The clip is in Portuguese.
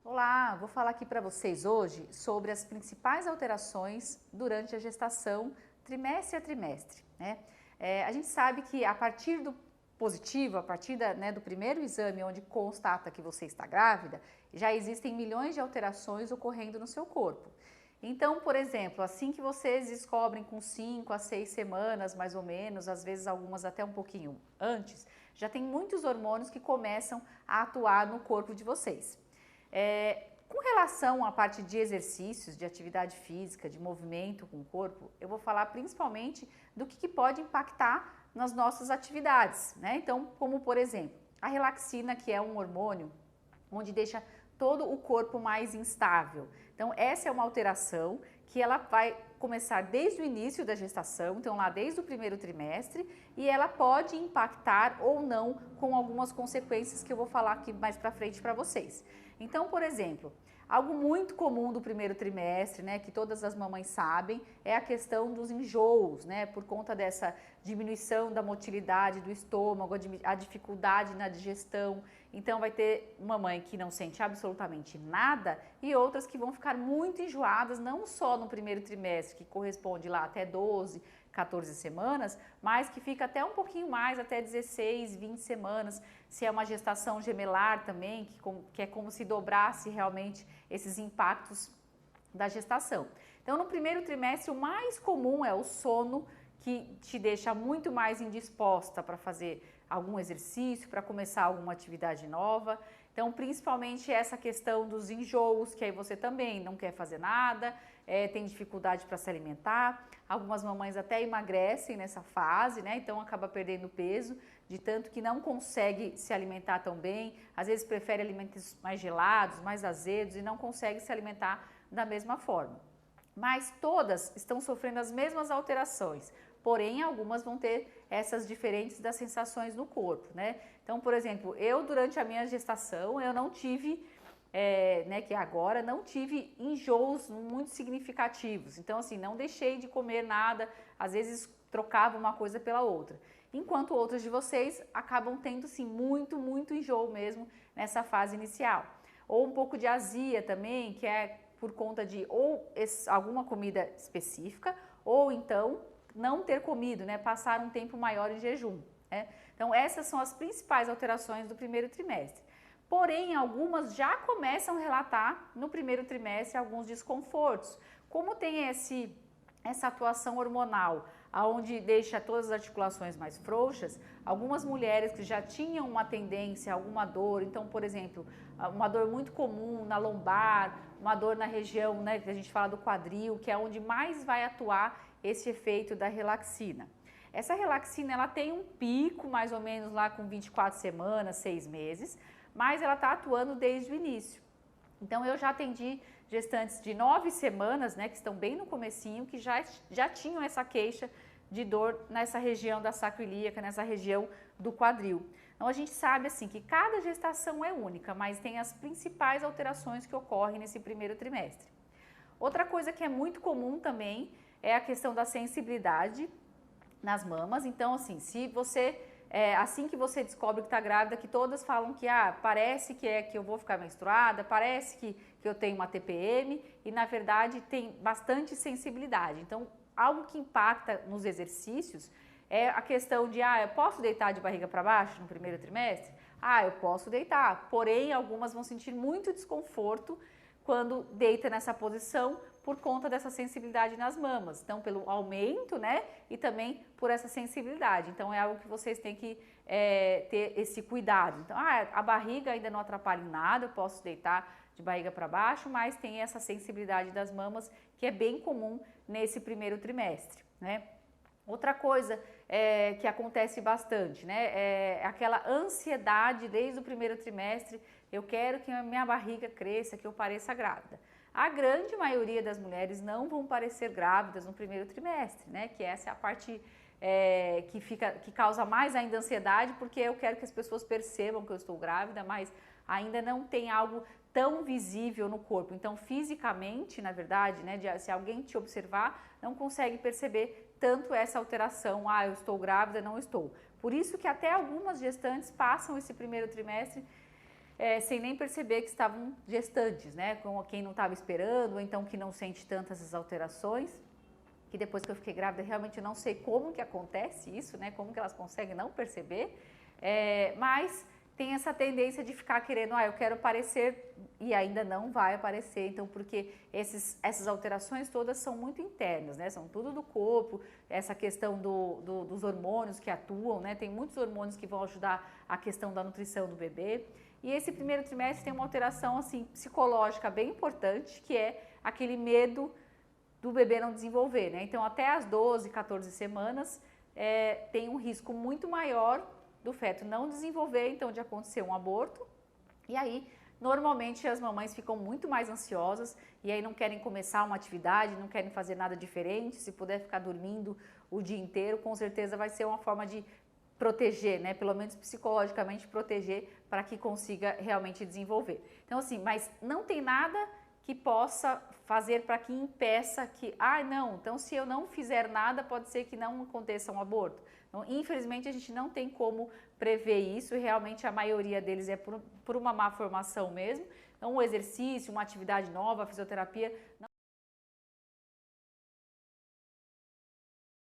Olá, vou falar aqui para vocês hoje sobre as principais alterações durante a gestação trimestre a trimestre, né? A gente sabe que a partir do positivo, a partir do primeiro exame onde constata que você está grávida, já existem milhões de alterações ocorrendo no seu corpo. Então, por exemplo, assim que vocês descobrem com 5 a 6 semanas, mais ou menos, às vezes algumas até um pouquinho antes, já tem muitos hormônios que começam a atuar no corpo de vocês. Com relação à parte de exercícios, de atividade física, de movimento com o corpo, eu vou falar principalmente do que pode impactar nas nossas atividades, né? Então, como por exemplo, a relaxina, que é um hormônio onde deixa todo o corpo mais instável. Então, essa é uma alteração que ela vai começar desde o início da gestação, então lá desde o primeiro trimestre, e ela pode impactar ou não com algumas consequências que eu vou falar aqui mais para frente para vocês. Então, por exemplo, algo muito comum do primeiro trimestre, né, que todas as mamães sabem, é a questão dos enjoos, né, por conta dessa diminuição da motilidade do estômago, a dificuldade na digestão. Então, vai ter uma mãe que não sente absolutamente nada e outras que vão ficar muito enjoadas, não só no primeiro trimestre, que corresponde lá até 12, 14 semanas, mas que fica até um pouquinho mais, até 16, 20 semanas, se é uma gestação gemelar também, que é como se dobrasse realmente esses impactos da gestação. Então, no primeiro trimestre, o mais comum é o sono, que te deixa muito mais indisposta para fazer algum exercício, para começar alguma atividade nova. Então, principalmente essa questão dos enjoos, que aí você também não quer fazer nada, tem dificuldade para se alimentar. Algumas mamães até emagrecem nessa fase, né? Então acaba perdendo peso, de tanto que não consegue se alimentar tão bem. Às vezes prefere alimentos mais gelados, mais azedos e não consegue se alimentar da mesma forma. Mas todas estão sofrendo as mesmas alterações, porém algumas vão ter essas diferentes das sensações no corpo, né? Então, por exemplo, eu durante a minha gestação, eu não tive, que agora não tive enjoos muito significativos. Então, assim, não deixei de comer nada, às vezes trocava uma coisa pela outra. Enquanto outras de vocês acabam tendo, sim, muito enjoo mesmo nessa fase inicial. Ou um pouco de azia também, que é por conta de ou alguma comida específica, ou então não ter comido, né? Passar um tempo maior em jejum, né? Então, essas são as principais alterações do primeiro trimestre. Porém, algumas já começam a relatar no primeiro trimestre alguns desconfortos. Como tem essa atuação hormonal, onde deixa todas as articulações mais frouxas, algumas mulheres que já tinham uma tendência, alguma dor, então, por exemplo, uma dor muito comum na lombar, uma dor na região, né, que a gente fala do quadril, que é onde mais vai atuar esse efeito da relaxina. Essa relaxina, ela tem um pico mais ou menos lá com 24 semanas, 6 meses, mas ela está atuando desde o início. Então, eu já atendi gestantes de 9 semanas, né, que estão bem no comecinho, que já tinham essa queixa de dor nessa região da sacroiliaca, nessa região do quadril. Então, a gente sabe assim que cada gestação é única, mas tem as principais alterações que ocorrem nesse primeiro trimestre. Outra coisa que é muito comum também é a questão da sensibilidade nas mamas. Então, assim, se você assim que você descobre que está grávida, que todas falam que parece que eu vou ficar menstruada, parece que eu tenho uma TPM e na verdade tem bastante sensibilidade. Então, algo que impacta nos exercícios é a questão de eu posso deitar de barriga para baixo no primeiro trimestre? Eu posso deitar, porém algumas vão sentir muito desconforto quando deita nessa posição por conta dessa sensibilidade nas mamas. Então, pelo aumento, né, e também por essa sensibilidade. Então, é algo que vocês têm que ter esse cuidado. Então, a barriga ainda não atrapalha em nada, eu posso deitar de barriga para baixo, mas tem essa sensibilidade das mamas que é bem comum nesse primeiro trimestre, né? Outra coisa que acontece bastante, né, é aquela ansiedade desde o primeiro trimestre. Eu quero que a minha barriga cresça, que eu pareça grávida. A grande maioria das mulheres não vão parecer grávidas no primeiro trimestre, né? Que essa é a parte que causa mais ainda ansiedade, porque eu quero que as pessoas percebam que eu estou grávida, mas ainda não tem algo tão visível no corpo. Então, fisicamente, na verdade, né, se alguém te observar, não consegue perceber tanto essa alteração, eu estou grávida, não estou. Por isso que até algumas gestantes passam esse primeiro trimestre sem nem perceber que estavam gestantes, né? Como quem não estava esperando, ou então que não sente tantas essas alterações. Que depois que eu fiquei grávida, realmente eu não sei como que acontece isso, né? Como que elas conseguem não perceber, mas tem essa tendência de ficar querendo, eu quero parecer e ainda não vai aparecer, então porque essas alterações todas são muito internas, né? São tudo do corpo, essa questão dos hormônios que atuam, né? Tem muitos hormônios que vão ajudar a questão da nutrição do bebê. E esse primeiro trimestre tem uma alteração assim psicológica bem importante, que é aquele medo do bebê não desenvolver, né? Então, até as 12, 14 semanas, tem um risco muito maior do feto não desenvolver, então de acontecer um aborto. E aí, normalmente, as mamães ficam muito mais ansiosas e aí não querem começar uma atividade, não querem fazer nada diferente. Se puder ficar dormindo o dia inteiro, com certeza vai ser uma forma de proteger, né? Pelo menos psicologicamente proteger para que consiga realmente desenvolver. Então, assim, mas não tem nada que possa fazer para que impeça que, não, então se eu não fizer nada, pode ser que não aconteça um aborto. Então, infelizmente, a gente não tem como prever isso e realmente a maioria deles é por uma má formação mesmo. Então, um exercício, uma atividade nova, a fisioterapia...